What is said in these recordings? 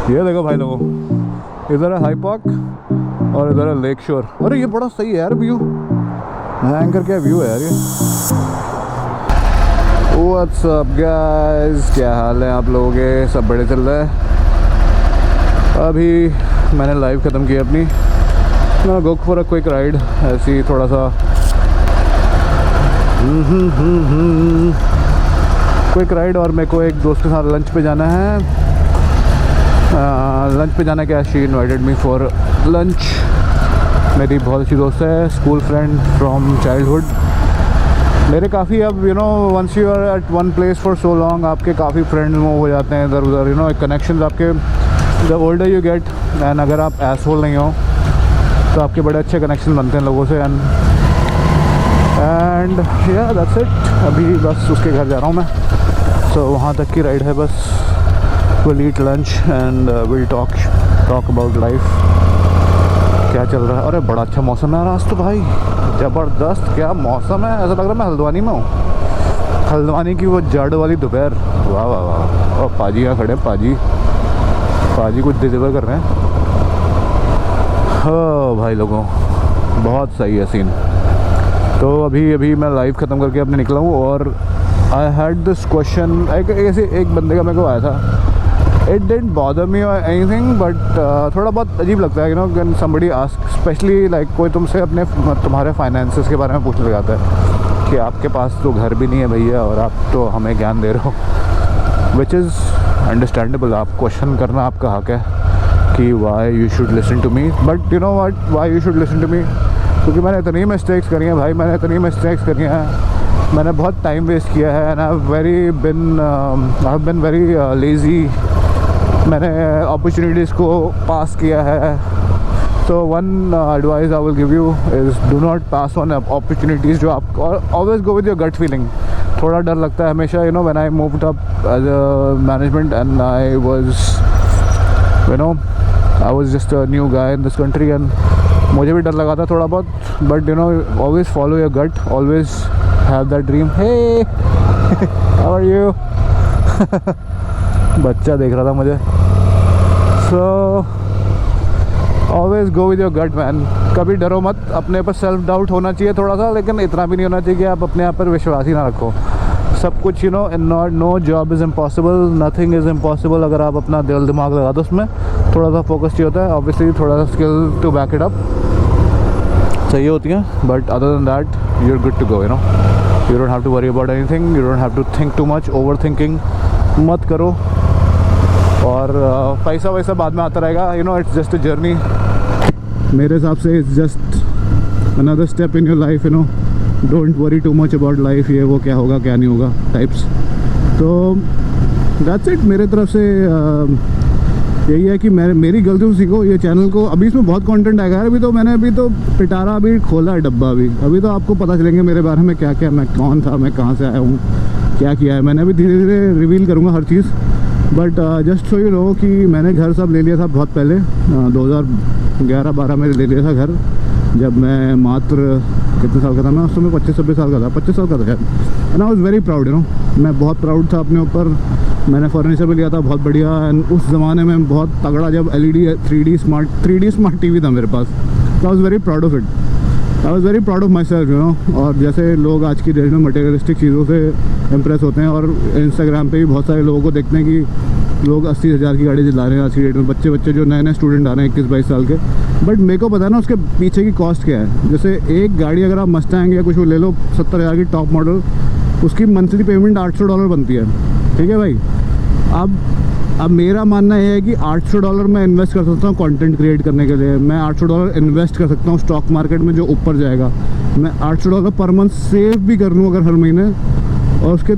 ये देखो भाई लोगों, इधर है हाई पार्क और इधर है लेक शोर। अरे ये बड़ा सही है यार व्यू, भयंकर क्या व्यू है यार ये। व्हाट्स अप गाइस, क्या हाल है आप लोगों के? सब बड़े चल रहा है। अभी मैंने लाइव ख़त्म की अपनी, मैं go for a quick ride, ऐसी थोड़ा सा क्विक राइड। और मेरे को एक दोस्त के साथ लंच पे जाना है। लंच पे जाना क्या, she invited me for lunch. मेरी बहुत अच्छी दोस्त है, स्कूल फ्रेंड फ्रॉम चाइल्डहुड। मेरे काफ़ी अब once you are at one place for so long, आपके काफ़ी फ्रेंड्स मूव हो जाते हैं इधर उधर, एक कनेक्शन आपके the older you get. And अगर आप एसहोल नहीं हो तो आपके बड़े अच्छे कनेक्शन बनते हैं लोगों से। एंड या दैट्स इट। अभी बस उसके घर जा रहा हूँ मैं, तो वहाँ तक की राइड है बस। Will eat lunch and will talk about life, क्या चल रहा है। अरे बड़ा अच्छा मौसम है आज तो भाई, ज़बरदस्त क्या मौसम है। ऐसा लग रहा है मैं हल्द्वानी में हूँ, हल्द्वानी की वो जड़ वाली दोपहर। वाह वाह वाह। और पाजी यहाँ खड़े हैं, पाजी कुछ डिलीवर कर रहे हैं। हाँ भाई लोगों, बहुत सही है सीन। तो अभी मैं लाइव ख़त्म करके अपने निकला हूँ और आई हैड दिस क्वेश्चन। एक बंदे का मेरे को आया था, इट डिडंट बॉदर मी और एनीथिंग, बट थोड़ा बहुत अजीब लगता है when somebody ask, specially like कोई तुमसे तुम्हारे फाइनेंसेस के बारे में पूछने लगाता है कि आपके पास तो घर भी नहीं है भैया और आप तो हमें ज्ञान दे रहे हो, विच इज़ अंडरस्टैंडेबल। आप क्वेश्चन करना आपका हक है कि why you should listen to me, but you know what, why you should listen to me, क्योंकि मैंने इतनी मिस्टेक्स करी हैं भाई, मैंने बहुत टाइम वेस्ट किया है। And I have been very lazy. मैंने अपॉर्चुनिटीज़ को पास किया है। So one advice I will give you is do not pass on opportunities जो आप, और always go with your gut feeling. थोड़ा डर लगता है हमेशा, when I moved up as a management and I was just a new guy in this country, एंड मुझे भी डर लगा था थोड़ा बहुत, but always follow your gut, always have that dream. Hey how are you? बच्चा देख रहा था मुझे। So always go with your gut man, कभी डरो मत। अपने पर सेल्फ डाउट होना चाहिए थोड़ा सा, लेकिन इतना भी नहीं होना चाहिए कि आप अपने आप पर विश्वास ही ना रखो। सब कुछ no job is impossible, nothing is impossible. अगर आप अपना दिल दिमाग लगा दो उसमें, थोड़ा सा फोकस चाहिए होता है, ऑब्वियसली थोड़ा सा skill to back it up चाहिए होती हैं, but other than that you are good to go. You don't have to worry about anything, you don't have to think too much, over thinking मत करो। और पैसा वैसा बाद में आता रहेगा, इट्स जस्ट अ जर्नी। मेरे हिसाब से it's just another step in your life, don't worry too much about life, ये वो क्या होगा क्या नहीं होगा टाइप्स। तो दैट्स इट मेरे तरफ से। यही है कि मेरी गलतियों से सीखो। ये चैनल को अभी इसमें बहुत कंटेंट आएगा यार। अभी तो पिटारा अभी खोला है डब्बा। अभी तो आपको पता चलेंगे मेरे बारे में क्या क्या, मैं कौन था, मैं कहाँ से आया हूँ, क्या किया है मैंने। अभी धीरे धीरे रिवील करूँगा हर चीज़, but just so you know कि मैंने घर सब ले लिया था बहुत पहले, 2011-12 में ले लिया था घर, जब मैं मात्र कितने साल का था मैं उस समय, 25-26 साल का था, 25 साल का था शायद। And I was very proud, मैं बहुत प्राउड था अपने ऊपर। मैंने फर्नीचर भी लिया था बहुत बढ़िया, एंड उस ज़माने में बहुत तगड़ा, जब LED 3D स्मार्ट TV था मेरे पास। तो I was very proud of it, I was very proud of my self. और जैसे लोग आज की डेट में मटेरियलिस्टिक चीज़ों से इम्प्रेस होते हैं, और इंस्टाग्राम पे भी बहुत सारे लोगों को देखते हैं कि लोग 80,000 की गाड़ी चला रहे हैं आज की डेट में, बच्चे जो नए स्टूडेंट आ रहे हैं 21-22 साल के। बट मेरे को पता है ना उसके पीछे की कॉस्ट क्या है। जैसे एक गाड़ी अगर आप मस्टैंग या कुछ ले लो 70,000 की टॉप मॉडल, उसकी मंथली पेमेंट $800 बनती है, ठीक है भाई। अब मेरा मानना यह है कि $800 मैं इन्वेस्ट कर सकता हूँ कंटेंट क्रिएट करने के लिए। मैं $800 इन्वेस्ट कर सकता हूँ स्टॉक मार्केट में जो ऊपर जाएगा। मैं $800 पर मंथ सेव भी कर लूँ अगर हर महीने, और उसके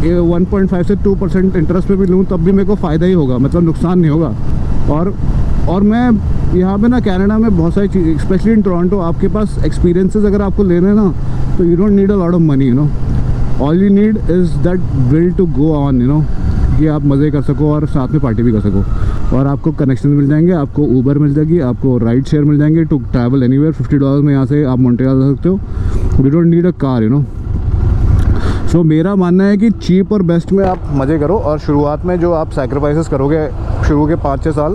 1.5 से 2% इंटरेस्ट पे भी लूँ, तब भी मेरे को फ़ायदा ही होगा, मतलब नुकसान नहीं होगा। और मैं यहाँ पे ना कनाडा में बहुत सारी चीज़, स्पेशली इन टोरंटो, आपके पास एक्सपीरियंसेस अगर आपको लेने ना, तो you don't need a lot of money, all you need is that will to go on, कि आप मज़े कर सको और साथ में पार्टी भी कर सको। और आपको कनेक्शन मिल जाएंगे, आपको ऊबर मिल जाएगी, आपको राइड शेयर मिल जाएंगे टू ट्रैवल एनीवेयर। $50 में यहाँ से आप मॉन्ट्रियल जा सकते हो। You don't need a car, so मेरा मानना है कि चीप और बेस्ट में आप मज़े करो, और शुरुआत में जो आप सैक्रिफाइसेस करोगे शुरू के 5-6 साल,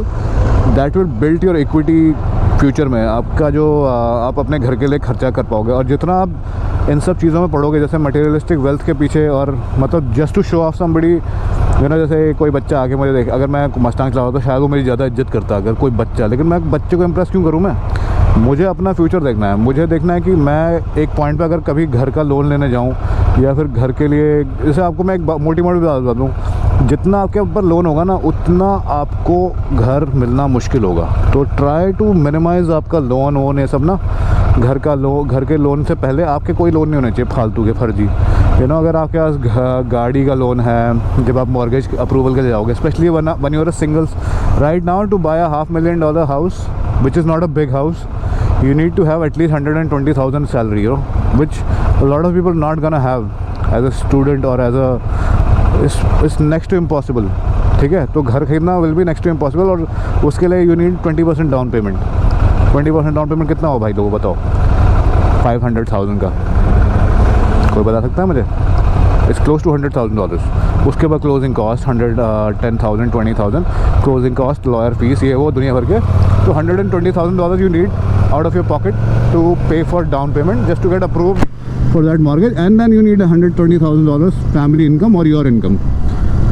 that will build your equity future में। आपका जो आप अपने घर के लिए खर्चा कर पाओगे। और जितना आप इन सब चीज़ों में पढ़ोगे, जैसे मटेरियलिस्टिक वेल्थ के पीछे, और मतलब just to show off somebody, you know, जैसे कोई बच्चा आके मुझे देख, अगर मैं मस्तांग चला रहा तो शायद वो मेरी ज़्यादा इज्जत करता अगर कोई बच्चा, लेकिन मैं बच्चे को इम्प्रेस क्यों करूँ? मुझे अपना फ्यूचर देखना है। मुझे देखना है कि मैं एक पॉइंट पे अगर कभी घर का लोन लेने जाऊँ या फिर घर के लिए, जैसे आपको मैं एक मोटी बता दूँ, जितना आपके ऊपर लोन होगा ना उतना आपको घर मिलना मुश्किल होगा। तो ट्राई टू मिनिमाइज़ आपका लोन वोन ये सब ना। घर के लोन से पहले आपके कोई लोन नहीं होने चाहिए फालतू के फर्जी, यू नो। अगर आपके पास गाड़ी का लोन है, जब आप मॉर्गेज अप्रूवल के लिए जाओगे, especially when you're singles right now, to buy $500,000 house which is not a big house, you need to have at least 120,000 salary, you know, which a lot of people not gonna have as a student or as a it's next to impossible, ठीक है। तो घर खरीदना will be next to impossible, और उसके लिए you need 20% down payment. 20% down payment कितना हो भाई लोगों बताओ? 500,000 का कोई बता सकता है मुझे? It's close to $100,000। उसके बाद closing cost 10,000 20,000 closing cost, lawyer fees, ये वो दुनिया भर के। तो $120,000 you need out of your pocket to pay for down payment just to get approved for that mortgage, and then you need $120,000 family income or your income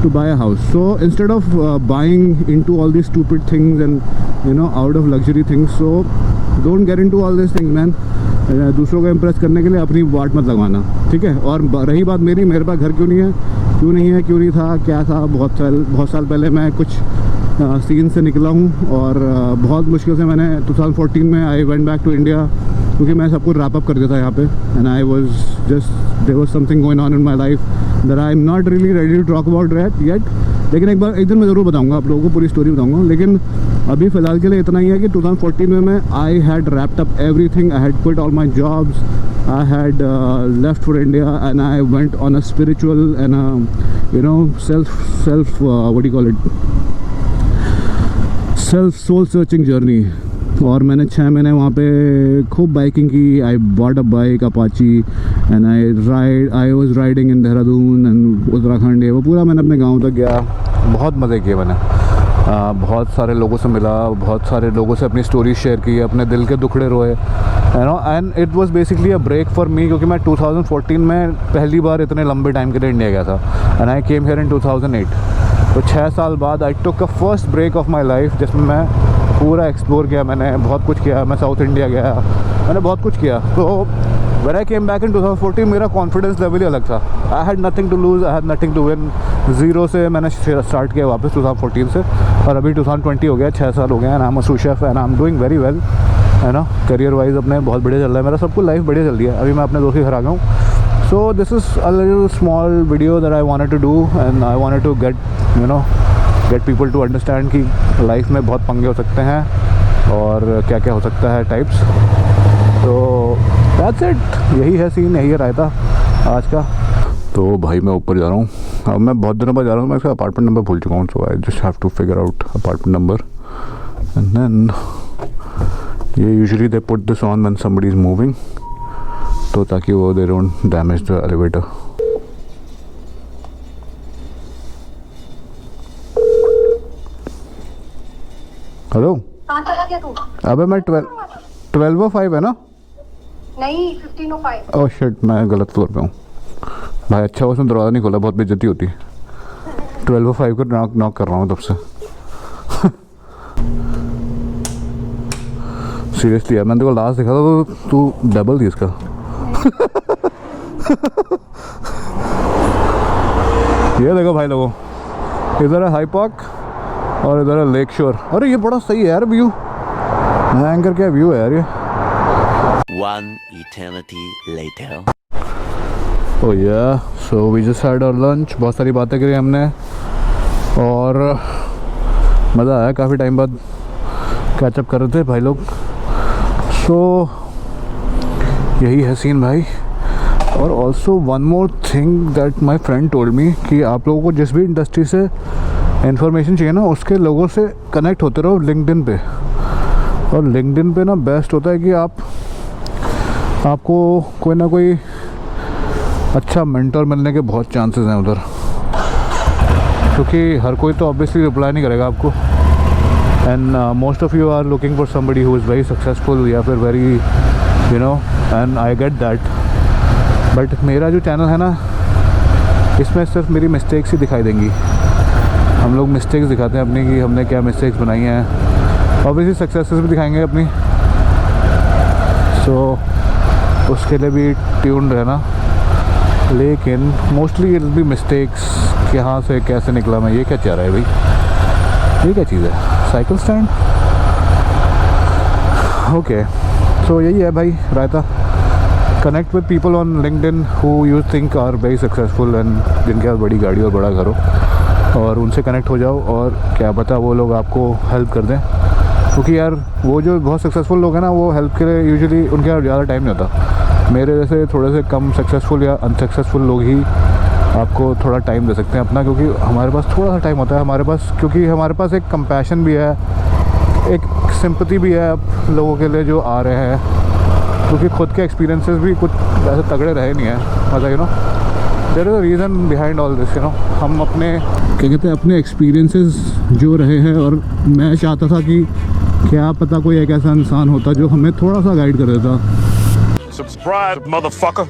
to buy a house. So instead of buying into all these stupid things and, you know, out of luxury things, so don't get into all these things, man. दूसरों को impress करने के लिए अपनी वाट मत लगवाना, ठीक है। और रही बात मेरे पास घर क्यों नहीं था, क्या था, बहुत साल पहले मैं कुछ सीन से निकला हूँ, और बहुत मुश्किल से मैंने 2014 में I went back to India, क्योंकि मैं सब कुछ रैप अप कर दिया था यहाँ पे, and I was just there was something going on in my life that I am not really ready to talk about yet. लेकिन एक दिन मैं ज़रूर बताऊँगा आप लोगों को, पूरी स्टोरी बताऊँगा। लेकिन अभी फ़िलहाल के लिए इतना ही है कि 2014 में मैं I had wrapped up everything, I had quit all my jobs, I had left for India, and I went on a spiritual and a, you know, what do you call it, soul searching journey। और मैंने 6 महीने वहाँ पे खूब biking की। I bought a bike Apache and I was riding in Dehradun and Uttarakhand, ये वो पूरा मैंने अपने गाँव तक गया। बहुत मज़े किए मैंने, बहुत सारे लोगों से मिला, बहुत सारे लोगों से अपनी स्टोरी शेयर की, अपने दिल के दुखड़े रोए, you know. And it was basically a break for me, क्योंकि मैं 2014 में पहली बार इतने लंबे टाइम के लिए इंडिया गया था, and I came here in 2008। तो 6 साल बाद I took a first break of my life, जिसमें मैं पूरा एक्सप्लोर किया, मैंने बहुत कुछ किया। मैं साउथ इंडिया गया, मैंने बहुत कुछ किया। तो when I came back in 2014 मेरा कॉन्फिडेंस लेवल ही अलग था। I had nothing to lose, I had nothing to win. Zero से मैंने स्टार्ट किया वापस 2014 से, और अभी 2020 हो गया, 6 साल हो गए, and I am a sous chef and I am doing very well, है ना। करियर वाइज अपने बहुत बढ़िया चल रहा है मेरा, सब कुछ लाइफ बढ़िया चल रही है। अभी मैं अपने दोस्त के घर आ गया हूँ। So this is a little small video that I wanted to do, and I wanted to get people to understand कि लाइफ में बहुत पंगे हो सकते हैं और क्या क्या हो सकता है टाइप्स। तो दैट्स इट, यही है सीन, यही है रायता आज का। तो भाई मैं ऊपर जा रहा हूँ, अब मैं बहुत दिनों बाद जा रहा हूँ, मैं इसका अपार्टमेंट नंबर भूल चुका हूँ। So I just have to figure out apartment number, and then ये usually they put this on when somebody is moving, तो ताकि वो they don't damage the elevator. Hello, कहाँ चला गया तू? अबे मैं 1205 है ना? नहीं 1505। ओह शिट, मैं गलत फ्लोर पे हूँ भाई। अच्छा उसने दरवाज़ा नहीं खोला, बहुत बेइज्जती होती। 1205 को नॉक कर रहा हूँ तब से। सीरियसली यार, मैंने तेरे को लास्ट देखा था तो तू डबल थी इसका। ये देखो भाई लोगों, इधर है हाई पार्क और इधर है लेक शोर। अरे ये बड़ा सही है यार व्यू, एंकर क्या व्यू है यार ये। One eternity later. Oh yeah, so we just had our lunch। बहुत सारी बातें करी हमने और मज़ा आया, काफ़ी टाइम बाद कैचअप कर रहे थे भाई लोग। सो यही है सीन भाई। और also one more thing that my friend told me कि आप लोगों को जिस भी इंडस्ट्री से इन्फॉर्मेशन चाहिए ना, उसके लोगों से कनेक्ट होते रहो लिंक्डइन पे। और लिंक्डइन पे ना बेस्ट होता है कि आपको कोई ना कोई अच्छा मेंटर मिलने के बहुत चांसेस हैं उधर। क्योंकि हर कोई तो ऑब्वियसली रिप्लाई नहीं करेगा आपको, and most of you are looking for somebody who is very successful या फिर very you know, and I get that. But मेरा जो चैनल है ना, इसमें सिर्फ मेरी मिस्टेक्स ही दिखाई देंगी। हम लोग मिस्टेक्स दिखाते हैं अपनी कि हमने क्या मिस्टेक्स बनाई हैं, ऑब्वियसली सक्सेसेस भी दिखाएंगे अपनी, सो उसके लिए भी ट्यून रहना। लेकिन mostly it will be mistakes, कहाँ से कैसे निकला मैं, ये क्या चाह रहा है भाई, ये क्या चीज़ है, साइकिल स्टैंड, ओके। सो यही है भाई रायता, connect with people on LinkedIn who you think are very successful and जिनके पास बड़ी गाड़ी और बड़ा घर हो, और उनसे कनेक्ट हो जाओ, और क्या पता वो लोग आपको हेल्प कर दें। क्योंकि यार वो जो बहुत सक्सेसफुल लोग हैं ना, वो हेल्प के लिए यूजुअली उनके पास ज़्यादा टाइम नहीं होता। मेरे जैसे थोड़े से कम सक्सेसफुल या अनसक्सेसफुल लोग ही आपको थोड़ा टाइम दे सकते हैं अपना, क्योंकि हमारे पास थोड़ा सा टाइम होता है हमारे पास, क्योंकि हमारे पास एक कंपैशन भी है, एक सिंपैथी भी है आप लोगों के लिए जो आ रहे हैं, क्योंकि खुद के एक्सपीरियंसेस भी कुछ ऐसे तगड़े रहे नहीं हैं, मतलब you know there is a reason behind all this, you know. हम अपने क्या कहते हैं, अपने एक्सपीरियंसेस जो रहे हैं, और मैं चाहता था कि क्या पता कोई एक ऐसा इंसान होता जो हमें थोड़ा सा गाइड कर देता। Subscribe, motherfucker.